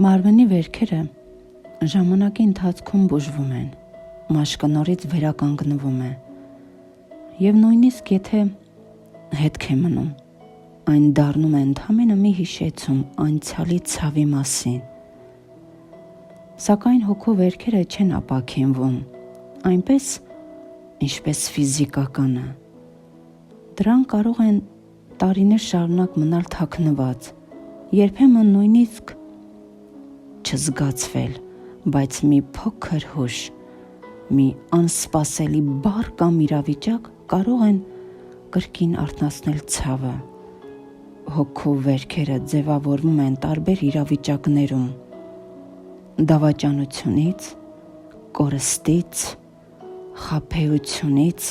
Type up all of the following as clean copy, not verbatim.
Մարմնի վերքերը ժամանակի ընթացքում բուժվում են, մաշկնորից վերականգնվում է, և նույնիսկ եթե հետք է մնում, այն դառնում է ընդամենը մի հիշեցում անցյալի ցավի մասին։ Սակայն հոգու վերքերը չեն ապաքինվում, այնպես, ինչպես ֆիզիկականը։ Դրանք կարող են տարիներ շարունակ մնալ թաքնված, երբեմն նույնիսկ չզգացվել, բայց մի փոքր հուշ, մի անսպասելի բառ կամ իրավիճակ կարող են կրկին արթնացնել ցավը։ Հոգու վերքերը ձևավորվում են տարբեր իրավիճակներում՝ դավաճանությունից, կորստից, խաբեությունից,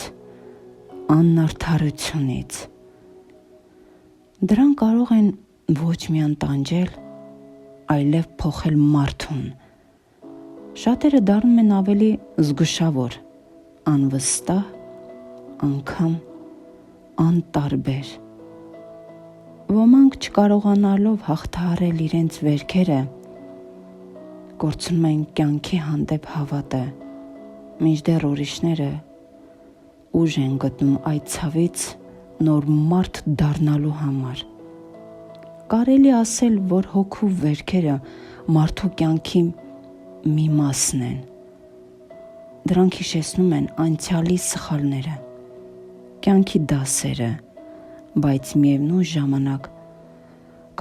անարդարությունից։ Դրանք կարող են ոչ միայն տանջել, այլև փոխել մարդուն։ Շատերը դառնում են ավելի զգուշավոր, անվստահ, անգամ անտարբեր։ Ոմանք չկարողանալով հաղթահարել իրենց վերքերը, կորցնում են կյանքի հանդեպ հավատը, մինչդեռ ուրիշները ուժ են գտնում այդ ցավից նոր մարդ դառնալու համար։ Կարելի ասել, որ հոգու վերքերը մարդու կյանքի մի մասն են։ Դրանք հիշեցնում են անցյալի սխալները, կյանքի դասերը, բայց միևնույն ժամանակ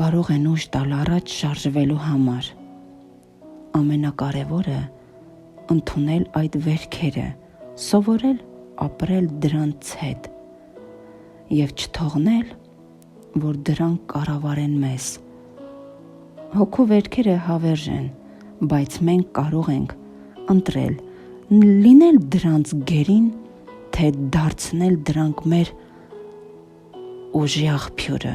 կարող են ուժ տալ առաջ շարժվելու համար։ Ամենակարևորը ընդունել այդ վերքերը, սովորել ապրել դրանց հետ և չթողնել, որ դրանք կառավարեն մեզ։ Հոգու վերքերը հավերժ են, բայց մենք կարող ենք ընտրել լինել դրանց գերին, թե դարձնել դրանք մեր ուժի աղբյուրը։